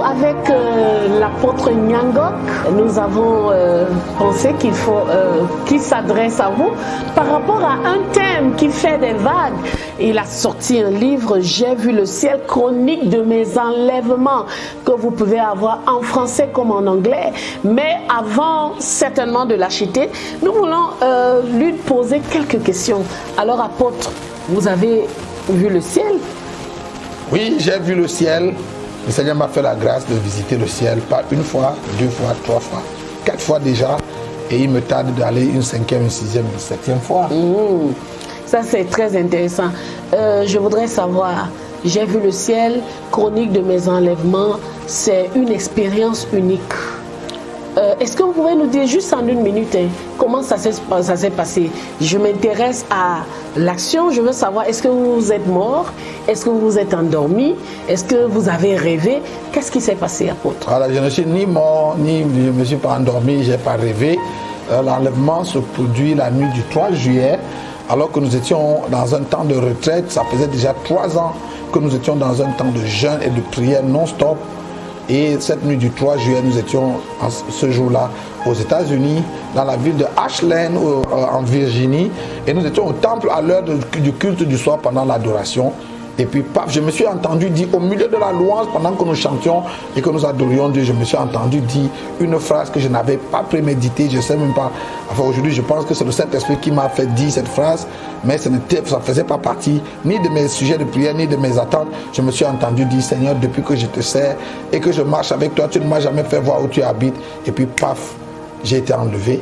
avec l'apôtre Nyangok, nous avons pensé qu'il s'adresse à vous par rapport à un thème qui fait des vagues. Il a sorti un livre, J'ai vu le ciel, chronique de mes enlèvements, que vous pouvez avoir en français comme en anglais. Mais avant certainement de l'acheter, nous voulons lui poser quelques questions. Alors apôtre, vous avez vu le ciel? Oui, j'ai vu le ciel. Le Seigneur m'a fait la grâce de visiter le ciel, pas une fois, 2 fois, 3 fois, 4 fois déjà. Et il me tarde d'aller une 5e, une 6e, une 7e fois. Ça, c'est très intéressant. Je voudrais savoir, j'ai vu le ciel, chronique de mes enlèvements, c'est une expérience unique. Est-ce que vous pouvez nous dire juste en 1 minute comment ça s'est passé? Je m'intéresse à l'action, je veux savoir, est-ce que vous êtes mort? Est-ce que vous êtes endormi? Est-ce que vous avez rêvé? Qu'est-ce qui s'est passé, apôtre? Alors, je ne suis ni mort, ni je ne me suis pas endormi, je n'ai pas rêvé. L'enlèvement se produit la nuit du 3 juillet, alors que nous étions dans un temps de retraite. Ça faisait déjà 3 ans que nous étions dans un temps de jeûne et de prière non-stop. Et cette nuit du 3 juillet, nous étions ce jour-là aux États-Unis, dans la ville de Ashland, en Virginie. Et nous étions au temple à l'heure du culte du soir pendant l'adoration. Et puis, paf, je me suis entendu dire, au milieu de la louange, pendant que nous chantions et que nous adorions Dieu, je me suis entendu dire une phrase que je n'avais pas préméditée. Je ne sais même pas. Enfin, aujourd'hui, je pense que c'est le Saint-Esprit qui m'a fait dire cette phrase. Mais ça ne faisait pas partie ni de mes sujets de prière, ni de mes attentes. Je me suis entendu dire, Seigneur, depuis que je te sers et que je marche avec toi, tu ne m'as jamais fait voir où tu habites. Et puis, paf, j'ai été enlevé.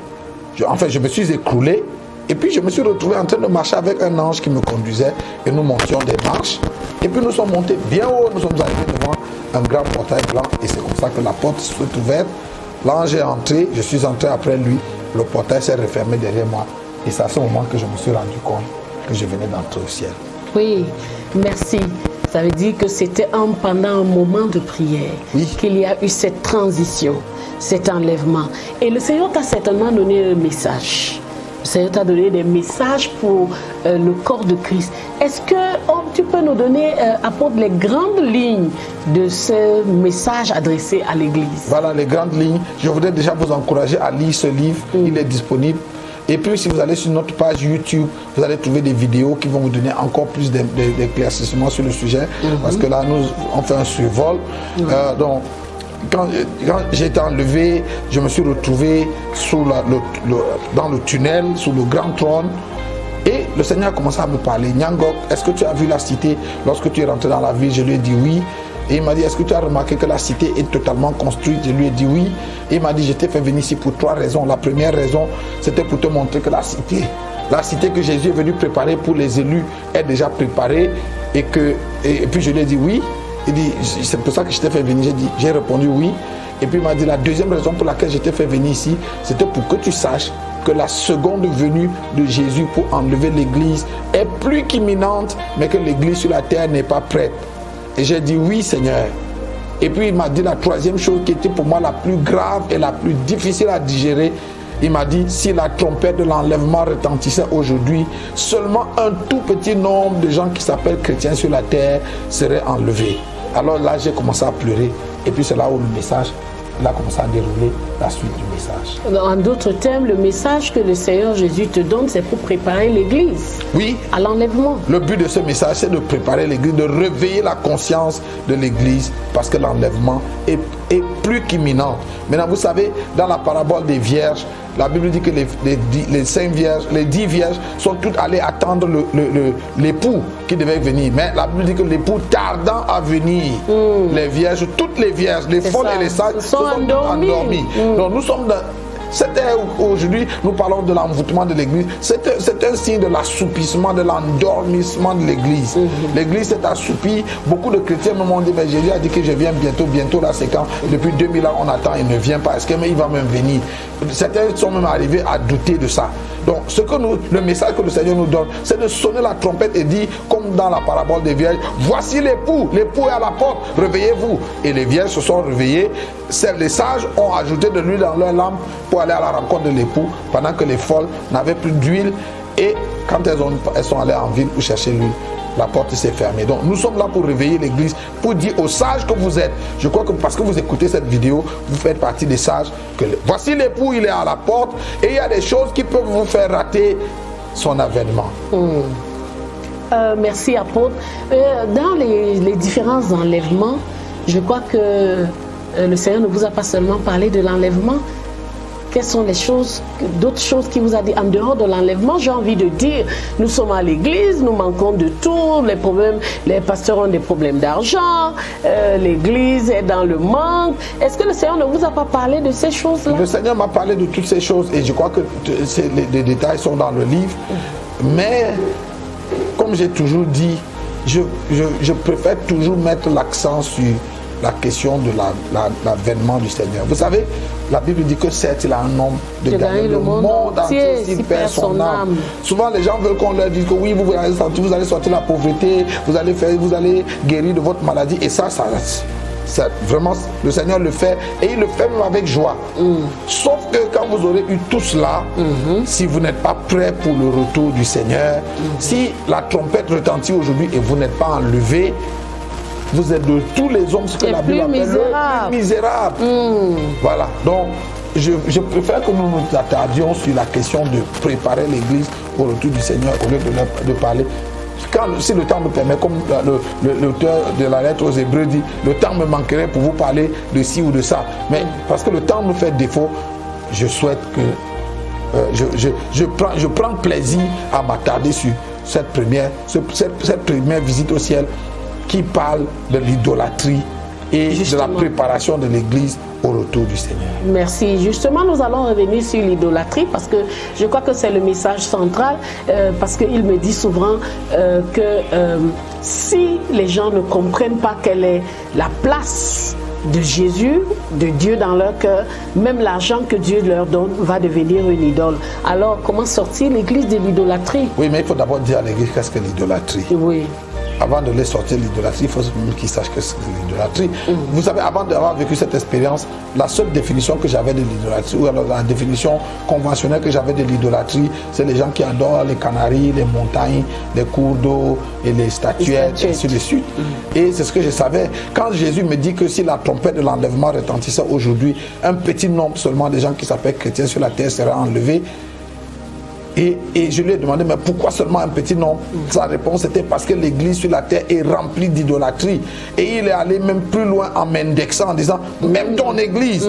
Je me suis écroulé. Et puis je me suis retrouvé en train de marcher avec un ange qui me conduisait et nous montions des marches. Et puis nous sommes montés bien haut, nous sommes arrivés devant un grand portail blanc et c'est comme ça que la porte s'est ouverte. L'ange est entré, je suis entré après lui, le portail s'est refermé derrière moi et c'est à ce moment que je me suis rendu compte que je venais d'entrer au ciel. Oui, merci. Ça veut dire que c'était pendant un moment de prière qu'il y a eu cette transition, cet enlèvement. Et le Seigneur t'a certainement donné un message. Le Seigneur t'a donné des messages pour le corps de Christ. Est-ce que tu peux nous donner, apporte les grandes lignes de ce message adressé à l'Église? Voilà les grandes lignes. Je voudrais déjà vous encourager à lire ce livre. Il est disponible. Et puis si vous allez sur notre page YouTube, vous allez trouver des vidéos qui vont vous donner encore plus d'éclaircissements sur le sujet. Parce que là, on fait un survol. Donc, quand j'ai été enlevé, je me suis retrouvé dans le tunnel, sous le grand trône. Et le Seigneur a commencé à me parler. Nyangok, est-ce que tu as vu la cité lorsque tu es rentré dans la ville? Je lui ai dit oui. Et il m'a dit, est-ce que tu as remarqué que la cité est totalement construite? Je lui ai dit oui. Et il m'a dit, je t'ai fait venir ici pour 3 raisons. La première raison, c'était pour te montrer que la cité que Jésus est venu préparer pour les élus est déjà préparée. Et puis je lui ai dit oui. Il dit, c'est pour ça que je t'ai fait venir. J'ai répondu oui. Et puis il m'a dit, la deuxième raison pour laquelle je t'ai fait venir ici, c'était pour que tu saches que la seconde venue de Jésus pour enlever l'église est plus qu'imminente, mais que l'église sur la terre n'est pas prête. Et j'ai dit oui, Seigneur. Et puis il m'a dit la troisième chose qui était pour moi la plus grave et la plus difficile à digérer. Il m'a dit, si la trompette de l'enlèvement retentissait aujourd'hui, seulement un tout petit nombre de gens qui s'appellent chrétiens sur la terre seraient enlevés. Alors là, j'ai commencé à pleurer. Et puis c'est là où le message a commencé à dérouler la suite du message. En d'autres termes, le message que le Seigneur Jésus te donne, c'est pour préparer l'Église à l'enlèvement. Le but de ce message, c'est de préparer l'Église, de réveiller la conscience de l'Église, parce que l'enlèvement est plus qu'imminent. Maintenant, vous savez, dans la parabole des vierges, la Bible dit que les 5 vierges, les 10 vierges sont toutes allées attendre l'époux qui devait venir. Mais la Bible dit que l'époux tardant à venir, les vierges, toutes les vierges, les folles et les sages sont endormies. Donc nous sommes dans... Aujourd'hui, nous parlons de l'envoûtement de l'église. C'est un signe de l'assoupissement, de l'endormissement de l'église. L'église s'est assoupie. Beaucoup de chrétiens me m'ont dit, mais Jésus a dit que je viens bientôt là, c'est quand? Depuis 2000 ans, on attend, il ne vient pas. Est-ce qu'il va même venir? Certains sont même arrivés à douter de ça. Donc, le message que le Seigneur nous donne, c'est de sonner la trompette et dire, comme dans la parabole des vierges, voici l'époux est à la porte, réveillez-vous. Et les vierges se sont réveillées. Les sages ont ajouté de l'huile dans leur lampe pour aller à la rencontre de l'époux, pendant que les folles n'avaient plus d'huile. Et quand elles sont allées en ville pour chercher l'huile, la porte s'est fermée. Donc nous sommes là pour réveiller l'église, pour dire aux sages que vous êtes. Je crois que parce que vous écoutez cette vidéo, vous faites partie des sages. Voici l'époux, il est à la porte et il y a des choses qui peuvent vous faire rater son avènement. Merci apôtre. Dans les différents enlèvements, je crois que le Seigneur ne vous a pas seulement parlé de l'enlèvement. Quelles sont les choses, d'autres choses qu'il vous a dit en dehors de l'enlèvement? J'ai envie de dire, nous sommes à l'église, nous manquons de tout, les pasteurs ont des problèmes d'argent, l'église est dans le manque. Est-ce que le Seigneur ne vous a pas parlé de ces choses-là? Le Seigneur m'a parlé de toutes ces choses et je crois que les détails sont dans le livre. Mais, comme j'ai toujours dit, je préfère toujours mettre l'accent sur la question de l'avènement du Seigneur. Vous savez, la Bible dit que certes, il a un homme de gagner le monde entier s'il perd son âme. Souvent, les gens veulent qu'on leur dise que oui, vous allez sortir la pauvreté, vous allez guérir de votre maladie. Et ça vraiment, le Seigneur le fait et il le fait même avec joie. Sauf que quand vous aurez eu tout cela, si vous n'êtes pas prêt pour le retour du Seigneur, si la trompette retentit aujourd'hui et vous n'êtes pas enlevé, vous êtes de tous les hommes ce que la Bible appelle le plus misérable. Voilà. Donc, je préfère que nous nous attardions sur la question de préparer l'église au retour du Seigneur au lieu de parler. Si le temps me permet, comme l'auteur de la lettre aux Hébreux dit, le temps me manquerait pour vous parler de ci ou de ça. Mais parce que le temps nous fait défaut, je souhaite que je prends plaisir à m'attarder sur cette première visite au ciel qui parle de l'idolâtrie et de la préparation de l'église au retour du Seigneur. Merci. Justement, nous allons revenir sur l'idolâtrie parce que je crois que c'est le message central parce qu'il me dit souvent que si les gens ne comprennent pas quelle est la place de Jésus, de Dieu dans leur cœur, même l'argent que Dieu leur donne va devenir une idole. Alors, comment sortir l'église de l'idolâtrie? Oui, mais il faut d'abord dire à l'église qu'est-ce que l'idolâtrie. Oui. Avant de les sortir l'idolâtrie, il faut qu'ils sachent que c'est l'idolâtrie. Vous savez, avant d'avoir vécu cette expérience, la seule définition que j'avais de l'idolâtrie, ou alors la définition conventionnelle que j'avais de l'idolâtrie, c'est les gens qui adorent les Canaries, les montagnes, les cours d'eau et les statuettes, et ainsi de suite. Et c'est ce que je savais. Quand Jésus me dit que si la trompette de l'enlèvement retentissait aujourd'hui, un petit nombre seulement de gens qui s'appellent chrétiens sur la terre seraient enlevés. Et je lui ai demandé, mais pourquoi seulement un petit nombre? Sa réponse était parce que l'église sur la terre est remplie d'idolâtrie. Et il est allé même plus loin en m'indexant, en disant, même ton église.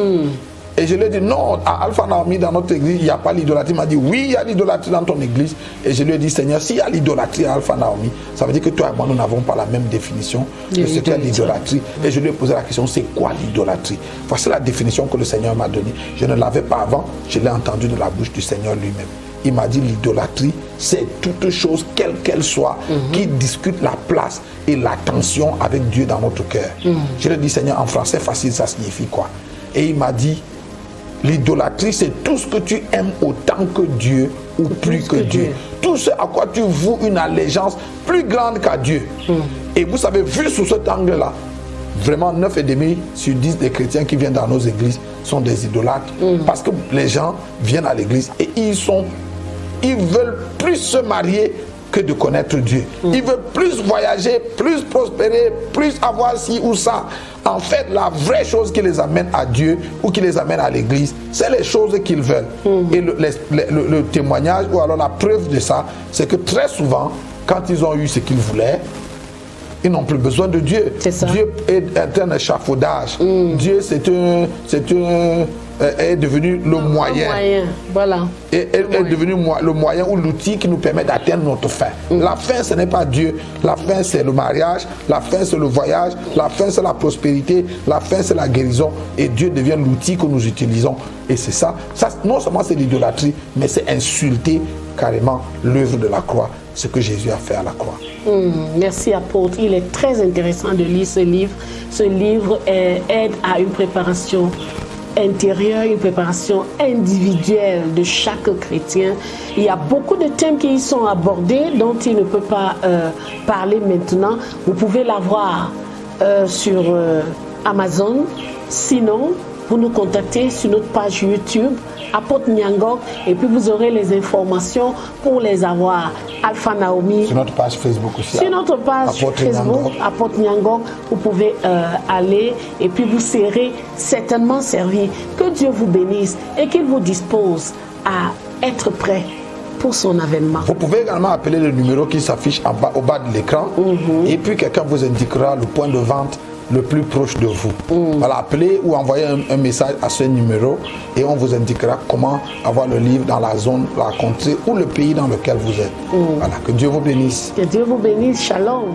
Et je lui ai dit, non, à Alpha Naomi, dans notre église, il n'y a pas l'idolâtrie. Il m'a dit, oui, il y a l'idolâtrie dans ton église. Et je lui ai dit, Seigneur, s'il y a l'idolâtrie à Alpha Naomi, ça veut dire que toi et moi, nous n'avons pas la même définition de ce qu'est l'idolâtrie. Et je lui ai posé la question, c'est quoi l'idolâtrie? Voici la définition que le Seigneur m'a donnée. Je ne l'avais pas avant, je l'ai entendue de la bouche du Seigneur lui-même. Il m'a dit l'idolâtrie, c'est toute chose, quelle qu'elle soit, qui discute la place et l'attention avec Dieu dans notre cœur. Je lui ai dit, Seigneur, en français facile, ça signifie quoi? Et il m'a dit, l'idolâtrie, c'est tout ce que tu aimes autant que Dieu ou plus que Dieu. Tout ce à quoi tu voues une allégeance plus grande qu'à Dieu. Et vous savez, vu sous cet angle-là, vraiment 9,5 sur 10 des chrétiens qui viennent dans nos églises sont des idolâtres. Parce que les gens viennent à l'église et ils veulent plus se marier que de connaître Dieu. Ils veulent plus voyager, plus prospérer, plus avoir ci ou ça. En fait, la vraie chose qui les amène à Dieu ou qui les amène à l'église, c'est les choses qu'ils veulent. Et le témoignage ou alors la preuve de ça, c'est que très souvent, quand ils ont eu ce qu'ils voulaient, ils n'ont plus besoin de Dieu. Dieu est un échafaudage. Dieu, est devenu le moyen. Voilà. Est devenu le moyen ou l'outil qui nous permet d'atteindre notre fin. La fin, ce n'est pas Dieu. La fin, c'est le mariage. La fin, c'est le voyage. La fin, c'est la prospérité. La fin, c'est la guérison. Et Dieu devient l'outil que nous utilisons. Et c'est ça. Non seulement c'est l'idolâtrie, mais c'est insulter carrément l'œuvre de la croix, ce que Jésus a fait à la croix. Merci apôtre. Il est très intéressant de lire ce livre. Ce livre aide à une préparation intérieure, une préparation individuelle de chaque chrétien. Il y a beaucoup de thèmes qui y sont abordés dont il ne peut pas parler maintenant. Vous pouvez l'avoir sur Amazon. Sinon, vous nous contactez sur notre page YouTube, Apôtre Nyangok, et puis vous aurez les informations pour les avoir. Alpha Naomi. Sur notre page Facebook aussi. Sur notre page Apôtre Facebook, Nyangok. Apôtre Nyangok, vous pouvez aller et puis vous serez certainement servi. Que Dieu vous bénisse et qu'il vous dispose à être prêt pour son avènement. Vous pouvez également appeler le numéro qui s'affiche au bas de l'écran et puis quelqu'un vous indiquera le point de vente le plus proche de vous. Voilà, appelez ou envoyez un message à ce numéro et on vous indiquera comment avoir le livre dans la zone, la contrée ou le pays dans lequel vous êtes. Voilà, que Dieu vous bénisse. Que Dieu vous bénisse. Shalom.